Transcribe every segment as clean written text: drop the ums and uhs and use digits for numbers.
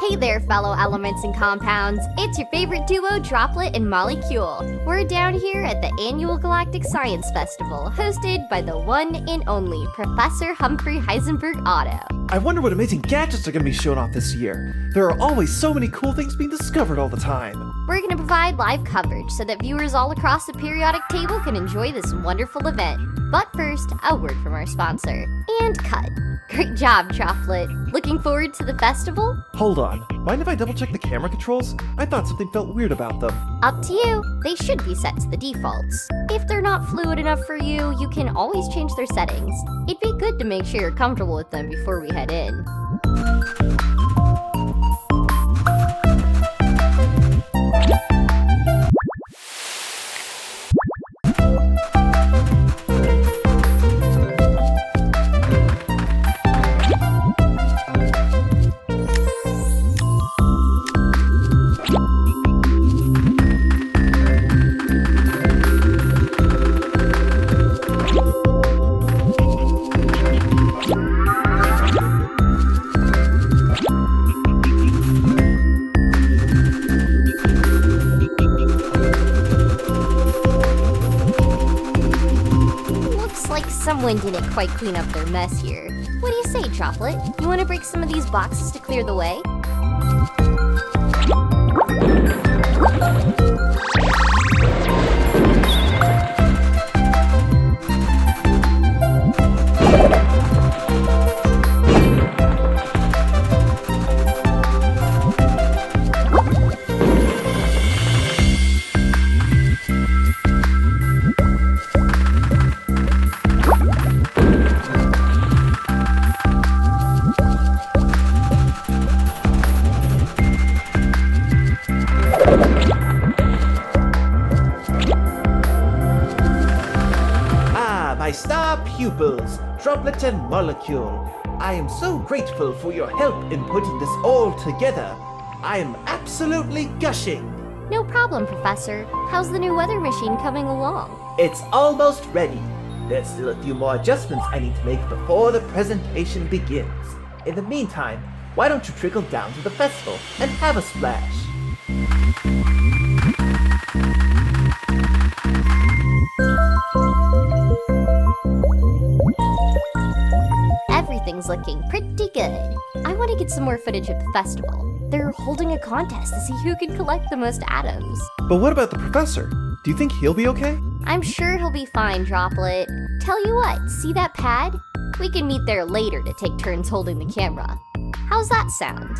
Hey there, fellow elements and compounds. It's your favorite duo, Droplet and Molecule. We're down here at the annual Galactic Science Festival, hosted by the one and only Professor Humphrey Heisenberg Otto. I wonder what amazing gadgets are going to be shown off this year. There are always so many cool things being discovered all the time. We're going to provide live coverage so that viewers all across the periodic table can enjoy this wonderful event. But first, a word from our sponsor. And cut. Great job, Droplet. Looking forward to the festival? Hold on. Mind if I double check the camera controls? I thought something felt weird about them. Up to you. They should be set to the defaults. If they're not fluid enough for you, you can always change their settings. It'd be good to make sure you're comfortable with them before we head in. Someone didn't quite clean up their mess here. What do you say, Droplet? You want to break some of these boxes to clear the way? My star pupils, Droplet and Molecule. I am so grateful for your help in putting this all together. I am absolutely gushing. No problem, Professor. How's the new weather machine coming along? It's almost ready. There's still a few more adjustments I need to make before the presentation begins. In the meantime, why don't you trickle down to the festival and have a splash? Everything's looking pretty good. I want to get some more footage of the festival. They're holding a contest to see who can collect the most atoms. But what about the professor? Do you think he'll be okay? I'm sure he'll be fine, Droplet. Tell you what, see that pad? We can meet there later to take turns holding the camera. How's that sound?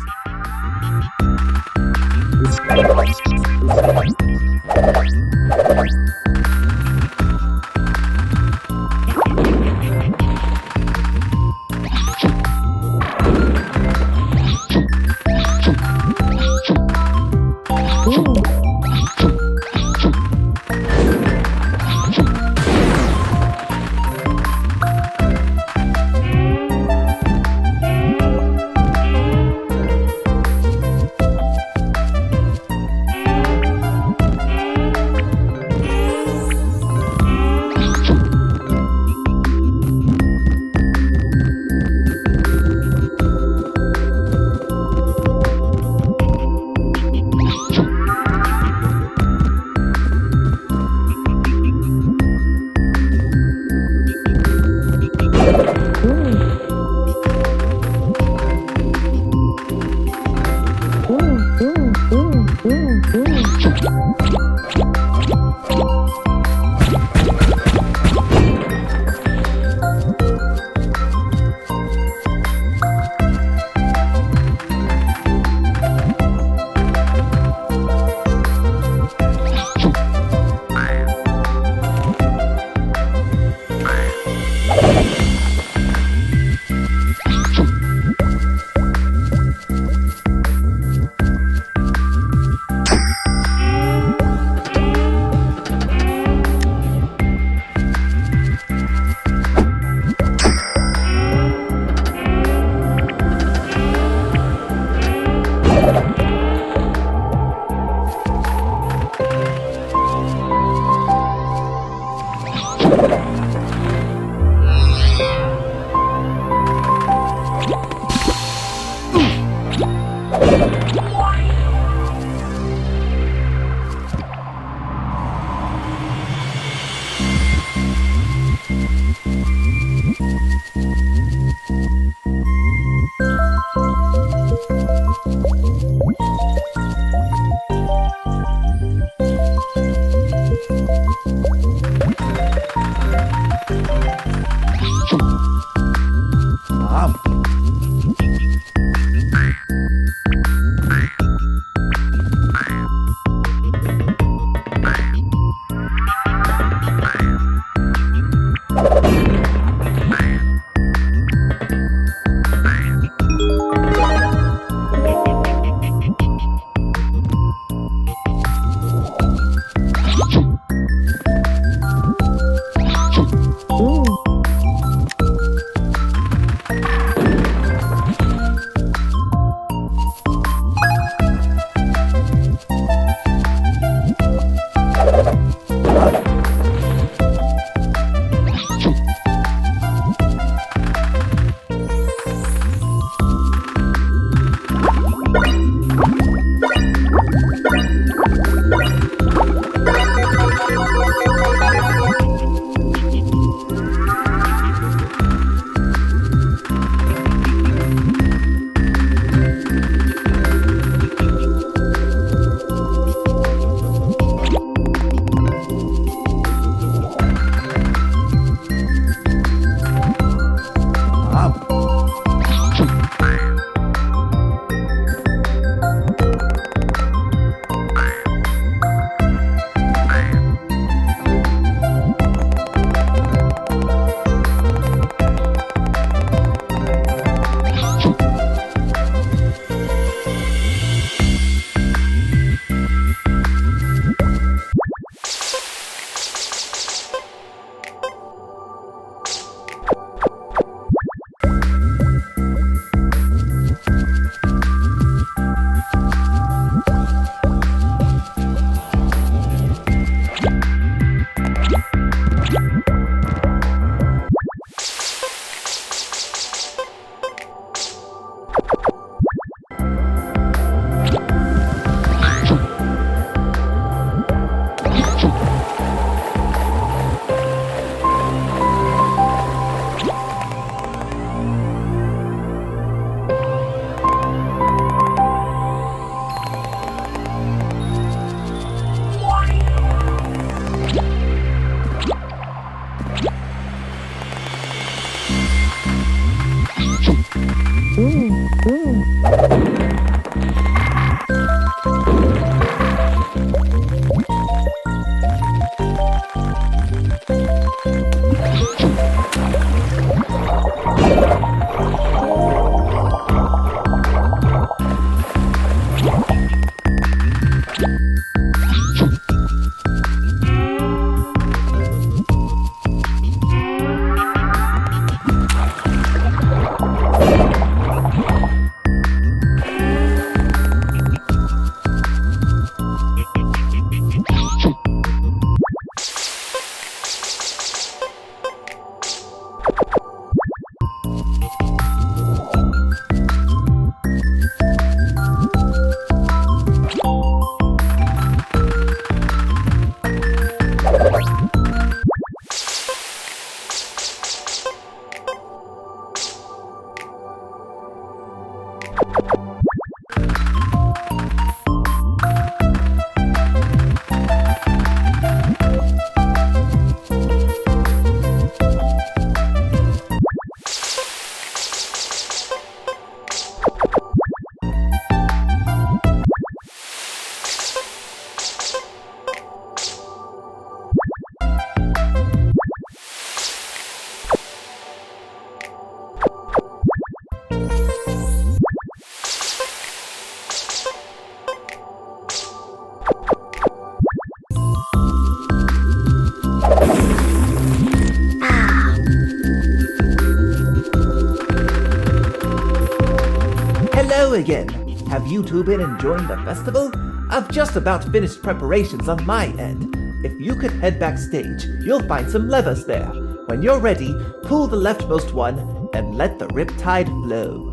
Hello again! Have you two been enjoying the festival? I've just about finished preparations on my end. If you could head backstage, you'll find some levers there. When you're ready, pull the leftmost one and let the riptide flow.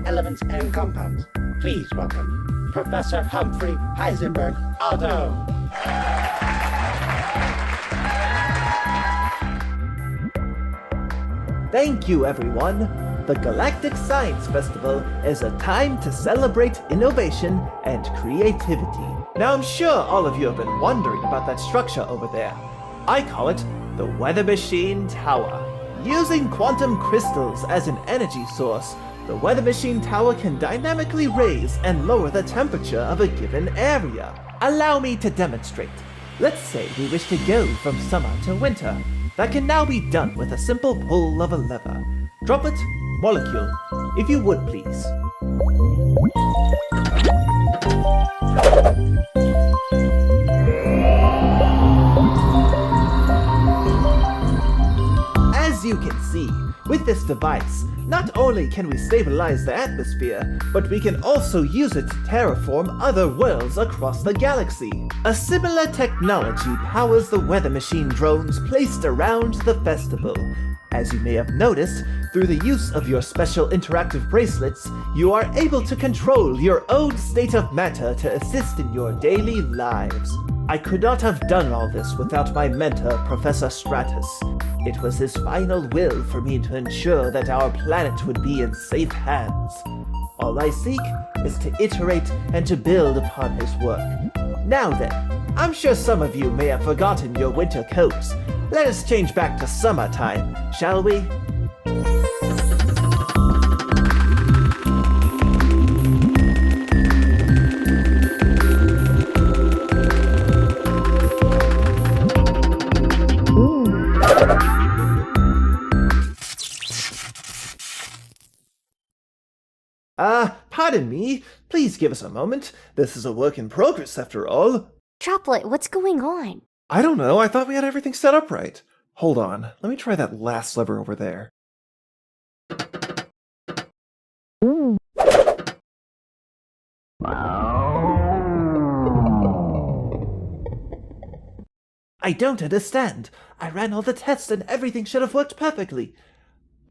Elements and compounds. Please welcome Professor Humphrey Heisenberg Aldo. Thank you, everyone. The Galactic Science Festival is a time to celebrate innovation and creativity. Now, I'm sure all of you have been wondering about that structure over there. I call it the Weather Machine Tower. Using quantum crystals as an energy source, the Weather Machine Tower can dynamically raise and lower the temperature of a given area. Allow me to demonstrate. Let's say we wish to go from summer to winter. That can now be done with a simple pull of a lever. Droplet, molecule, if you would please. As you can see, with this device, not only can we stabilize the atmosphere, but we can also use it to terraform other worlds across the galaxy. A similar technology powers the weather machine drones placed around the festival. As you may have noticed, through the use of your special interactive bracelets, you are able to control your own state of matter to assist in your daily lives. I could not have done all this without my mentor, Professor Stratus. It was his final will for me to ensure that our planet would be in safe hands. All I seek is to iterate and to build upon his work. Now then, I'm sure some of you may have forgotten your winter coats. Let us change back to summertime, shall we? Pardon me. Please give us a moment. This is a work in progress, after all. Droplet, what's going on? I don't know, I thought we had everything set up right. Hold on, let me try that last lever over there. I don't understand. I ran all the tests and everything should have worked perfectly.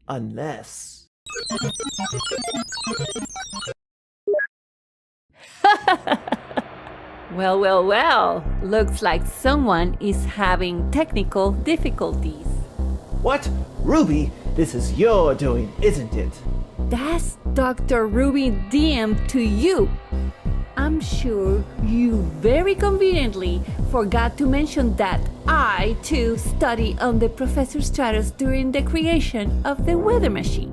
Unless... Well. Looks like someone is having technical difficulties. What? Ruby, this is your doing, isn't it? That's Dr. Ruby DM to you. I'm sure you very conveniently forgot to mention that I, too, study under Professor Stratus during the creation of the weather machine.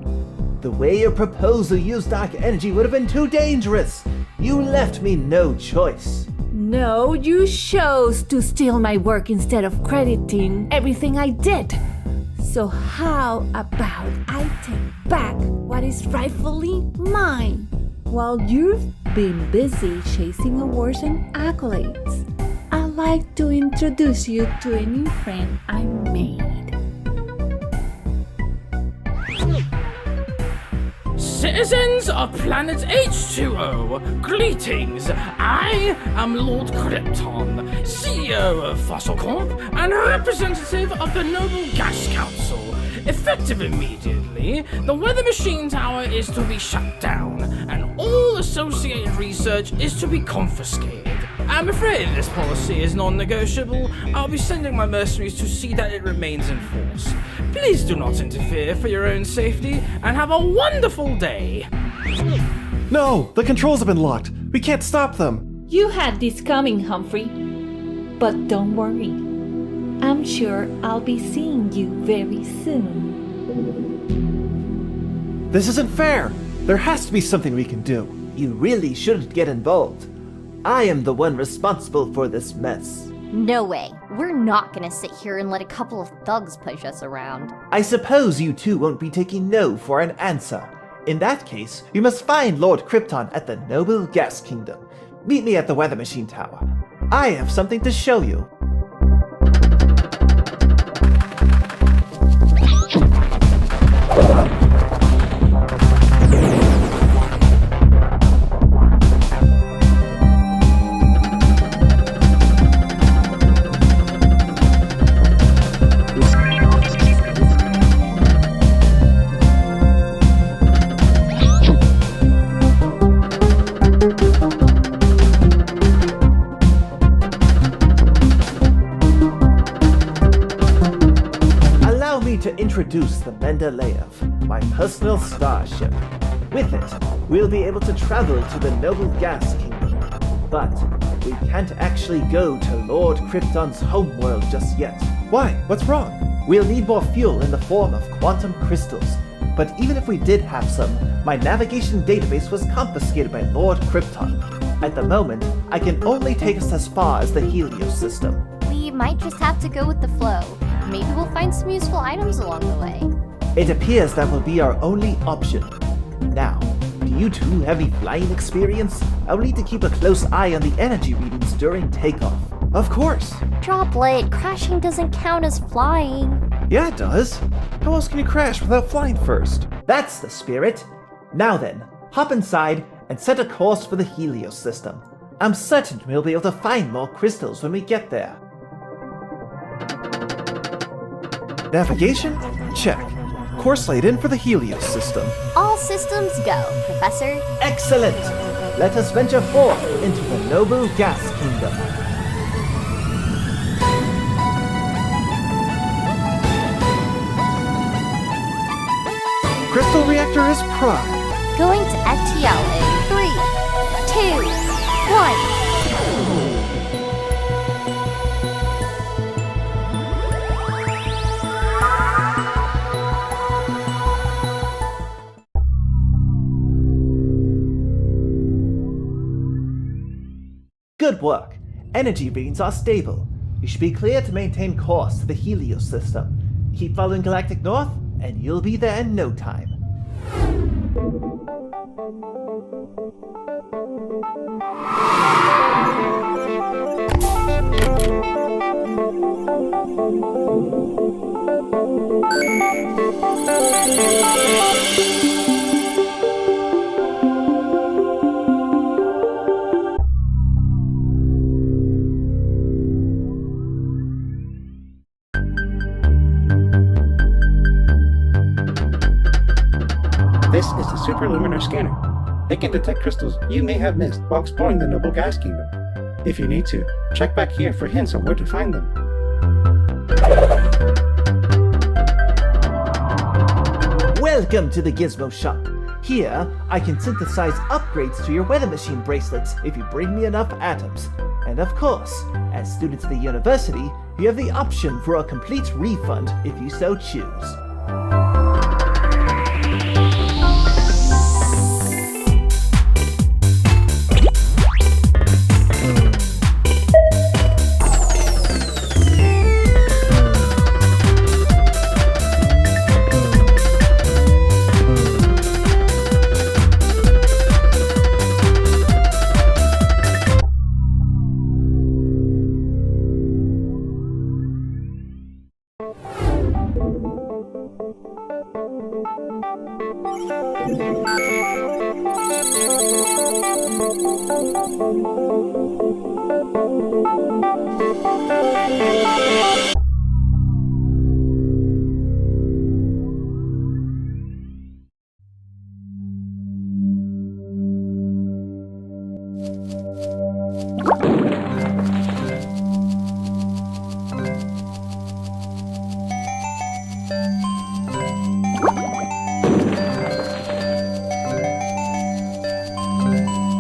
The way your proposal used dark energy would have been too dangerous. You left me no choice. No, you chose to steal my work instead of crediting everything I did. So how about I take back what is rightfully mine? While you've been busy chasing awards and accolades, I'd like to introduce you to a new friend I made. Citizens of planet H2O, greetings! I am Lord Krypton, CEO of Fossil Corp and representative of the Noble Gas Council. Effective immediately, the Weather Machine Tower is to be shut down, and all associated research is to be confiscated. I'm afraid this policy is non-negotiable. I'll be sending my mercenaries to see that it remains in force. Please do not interfere for your own safety, and have a wonderful day! No! The controls have been locked! We can't stop them! You had this coming, Humphrey. But don't worry. I'm sure I'll be seeing you very soon. This isn't fair! There has to be something we can do. You really shouldn't get involved. I am the one responsible for this mess. No way. We're not gonna sit here and let a couple of thugs push us around. I suppose you two won't be taking no for an answer. In that case, you must find Lord Krypton at the Noble Gas Kingdom. Meet me at the weather machine tower. I have something to show you. To introduce the Mendeleev, my personal starship. With it, we'll be able to travel to the Noble Gas Kingdom. But we can't actually go to Lord Krypton's homeworld just yet. Why? What's wrong? We'll need more fuel in the form of quantum crystals. But even if we did have some, my navigation database was confiscated by Lord Krypton. At the moment, I can only take us as far as the Helios system. We might just have to go with the flow. Maybe we'll find some useful items along the way. It appears that will be our only option. Now, do you two have any flying experience? I'll need to keep a close eye on the energy readings during takeoff. Of course. Droplet, crashing doesn't count as flying. Yeah, it does. How else can you crash without flying first? That's the spirit. Now then, hop inside and set a course for the Helios system. I'm certain we'll be able to find more crystals when we get there. Navigation? Check. Course laid in for the Helios system. All systems go, Professor. Excellent! Let us venture forth into the Noble Gas Kingdom. Crystal reactor is prime. Going to FTL in 3, 2, 1. Good work. Energy readings are stable. You should be clear to maintain course to the Helios system. Keep following Galactic North, and you'll be there in no time. This is the Superluminar Scanner. It can detect crystals you may have missed while exploring the Noble Gas Kingdom. If you need to, check back here for hints on where to find them. Welcome to the Gizmo Shop. Here, I can synthesize upgrades to your weather machine bracelets if you bring me enough atoms. And of course, as students of the university, you have the option for a complete refund if you so choose.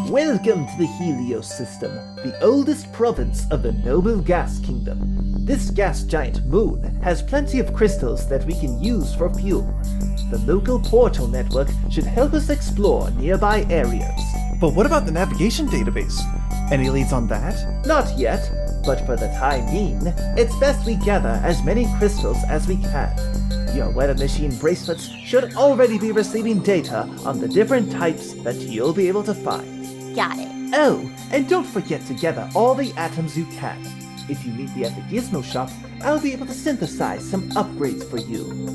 Welcome to the Helios system, the oldest province of the Noble Gas Kingdom. This gas giant moon has plenty of crystals that we can use for fuel. The local portal network should help us explore nearby areas. But what about the navigation database? Any leads on that? Not yet, But for the time being, it's best we gather as many crystals as we can. Your weather machine bracelets should already be receiving data on the different types that you'll be able to find. Got it. Oh, and don't forget to gather all the atoms you can. If you meet me at the Gizmo shop, I'll be able to synthesize some upgrades for you.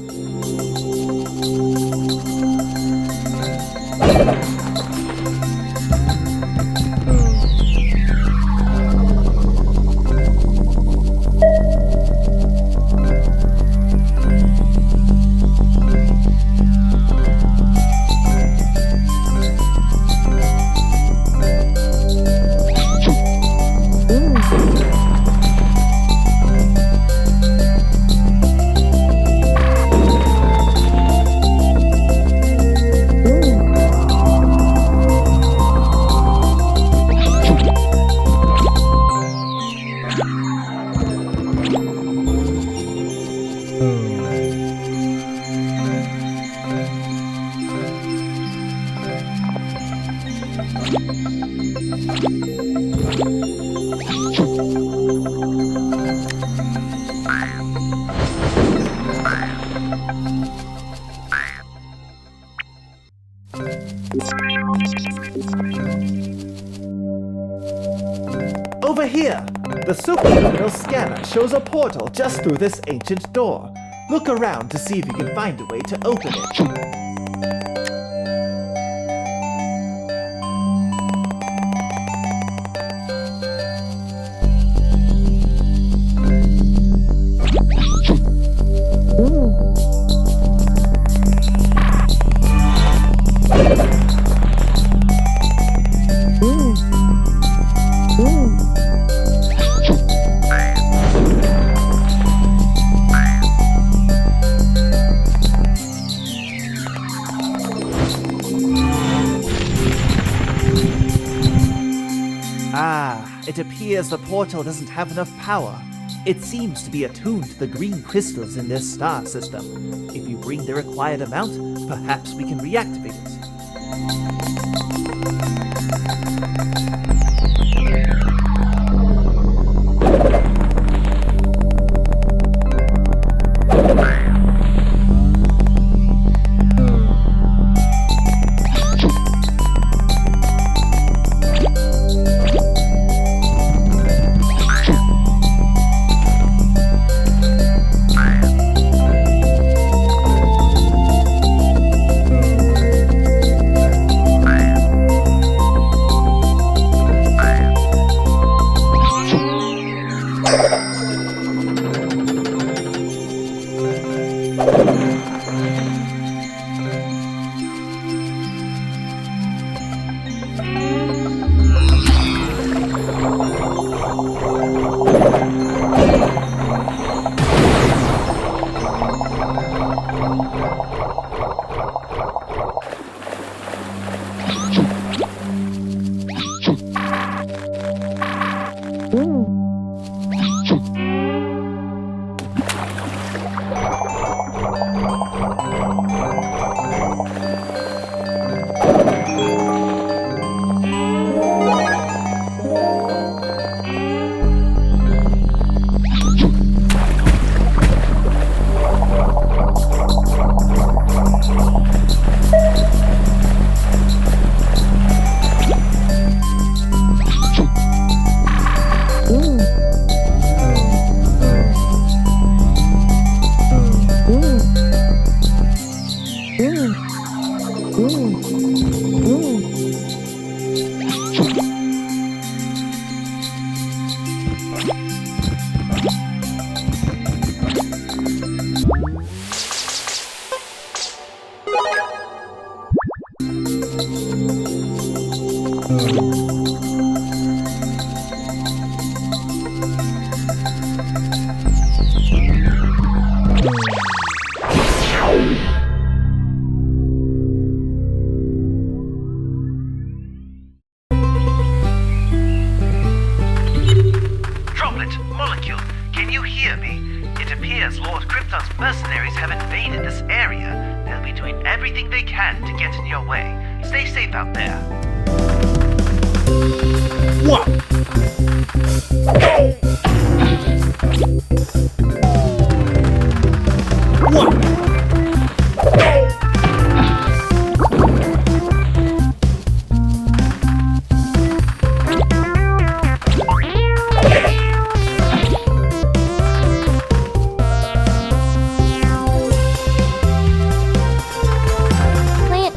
Over here! The superluminal scanner shows a portal just through this ancient door. Look around to see if you can find a way to open it. It appears the portal doesn't have enough power. It seems to be attuned to the green crystals in this star system. If you bring the required amount, perhaps we can reactivate it. mercenaries have invaded this area. They'll be doing everything they can to get in your way. Stay safe out there. What?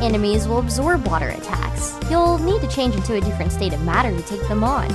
Enemies will absorb water attacks. You'll need to change into a different state of matter to take them on.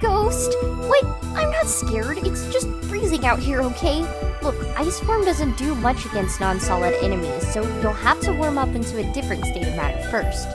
Ghost? Wait, I'm not scared. It's just freezing out here, okay? Look, ice form doesn't do much against non-solid enemies, so you'll have to warm up into a different state of matter first.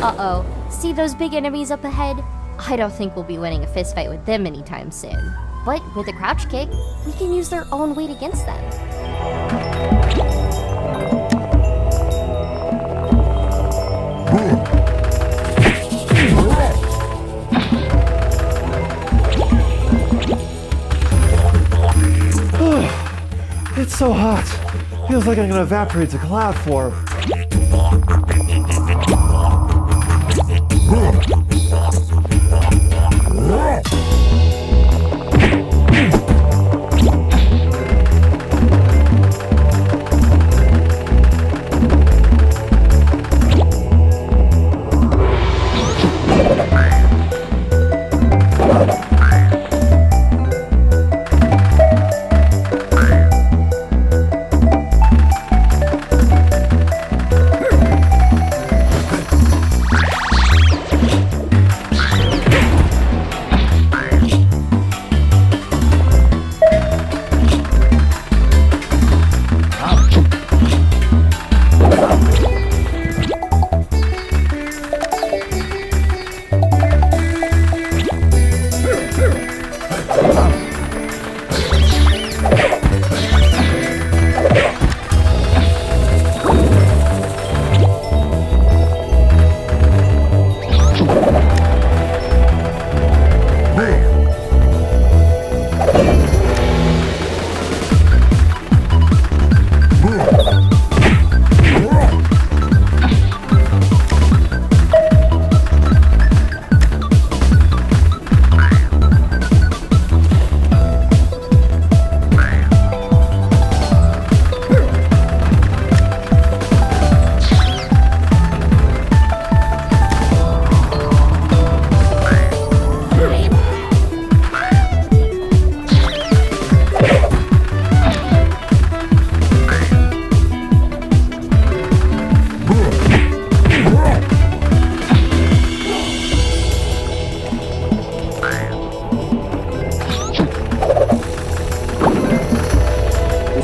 Uh-oh. See those big enemies up ahead? I don't think we'll be winning a fistfight with them anytime soon. But with a crouch kick, we can use their own weight against them. It's so hot. Feels like I'm gonna evaporate to cloud form.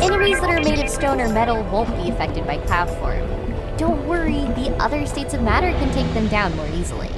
Enemies that are made of stone or metal won't be affected by cloud form. Don't worry, the other states of matter can take them down more easily.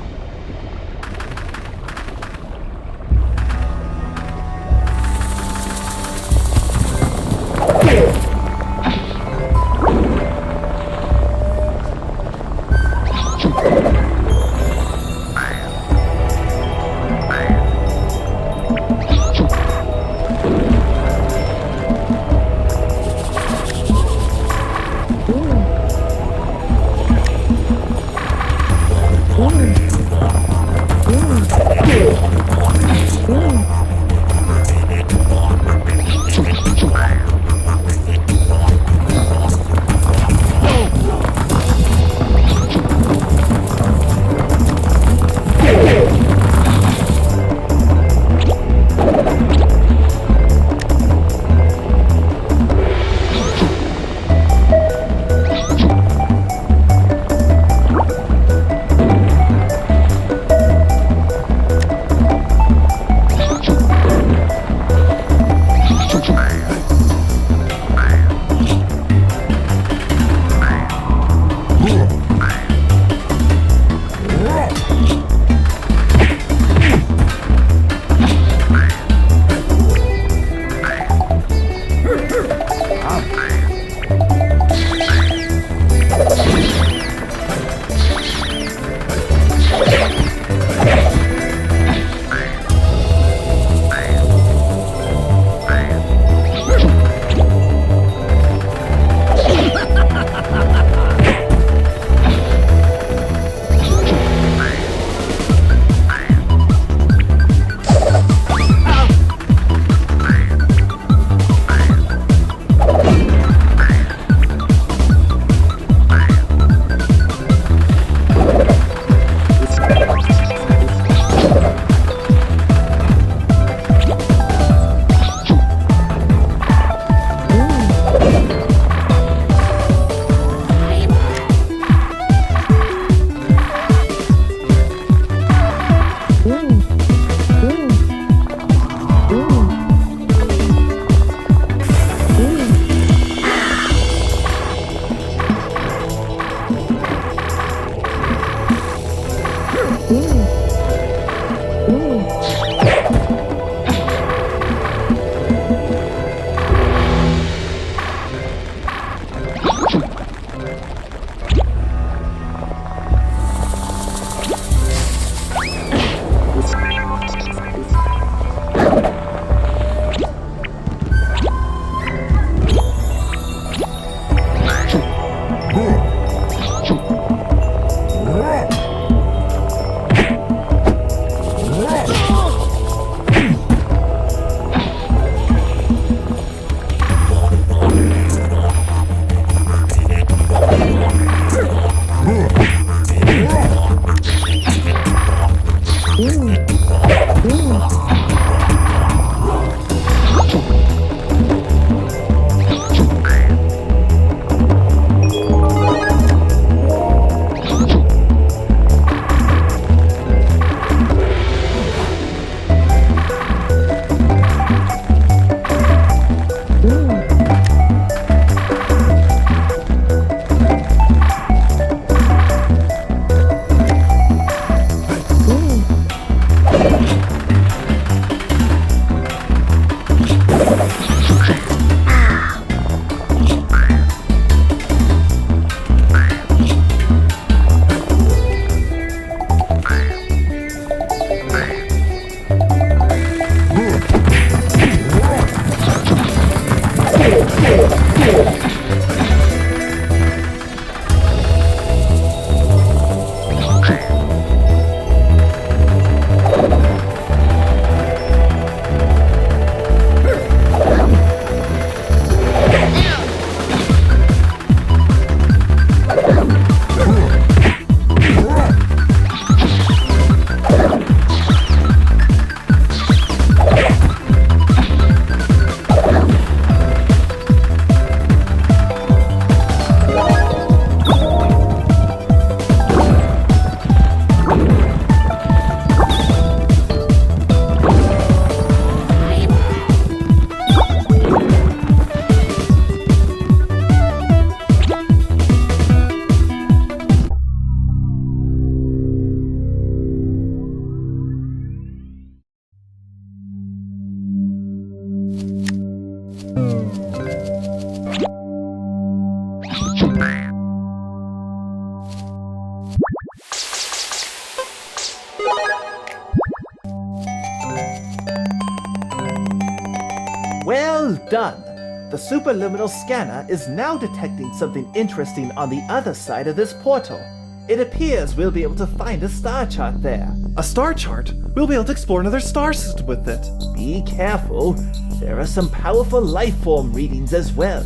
The superluminal scanner is now detecting something interesting on the other side of this portal. It appears we'll be able to find a star chart there. A star chart? We'll be able to explore another star system with it. Be careful. There are some powerful life form readings as well.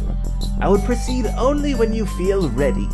I would proceed only when you feel ready.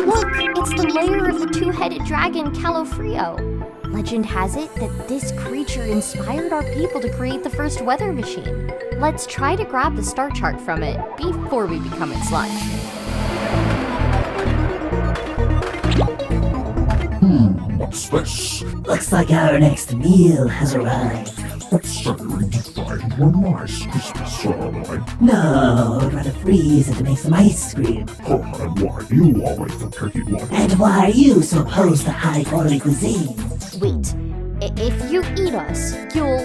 Look, it's the lair of the two-headed dragon Kalofrioh. Legend has it that this creature inspired our people to create the first weather machine. Let's try to grab the star chart from it before we become its lunch. What's this? Looks like our next meal has arrived. What's centering to find one nice Christmas ceremony? No, I'd rather freeze it to make some ice cream. Oh, and why do you always the picky one? And why are you so opposed to high-quality cuisine? Wait, if you eat us, you'll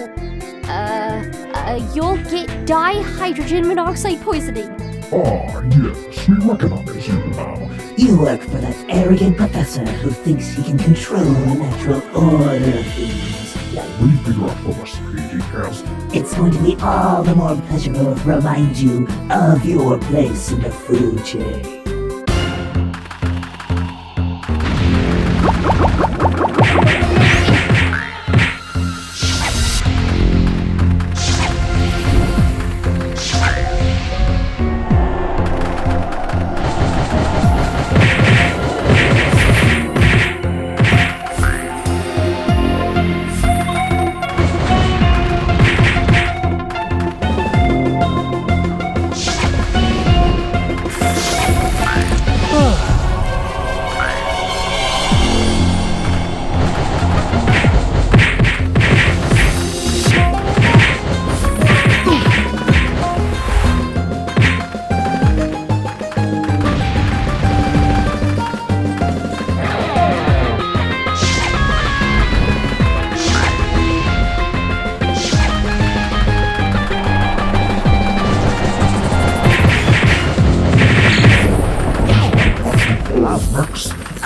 get dihydrogen monoxide poisoning. Ah, yes, we recognize you now. You work for that arrogant professor who thinks he can control the natural order of things. While we figure out the recipe details, It's going to be all the more pleasurable to remind you of your place in the food chain.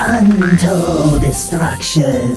Untold destruction.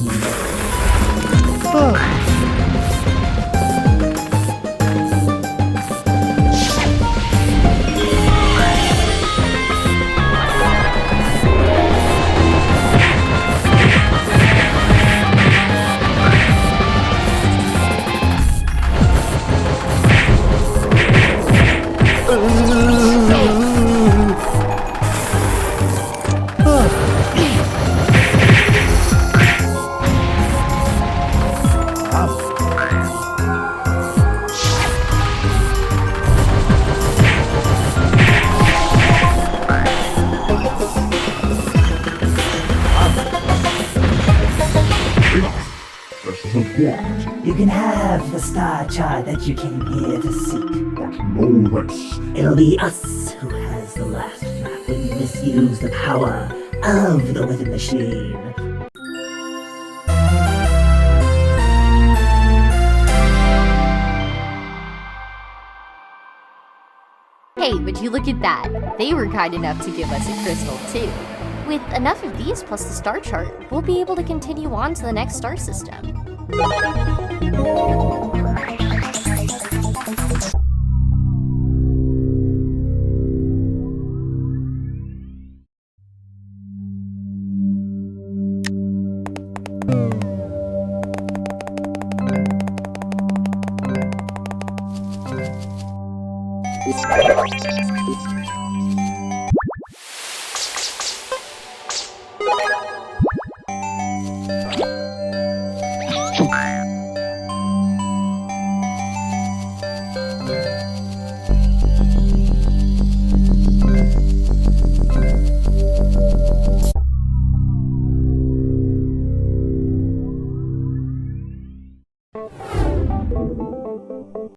this isn't what. You can have the star chart that you came here to seek. But know this. It'll be us who has the last laugh when you misuse the power of the weather machine. Hey, would you look at that? They were kind enough to give us a crystal too. With enough of these plus the star chart, we'll be able to continue on to the next star system.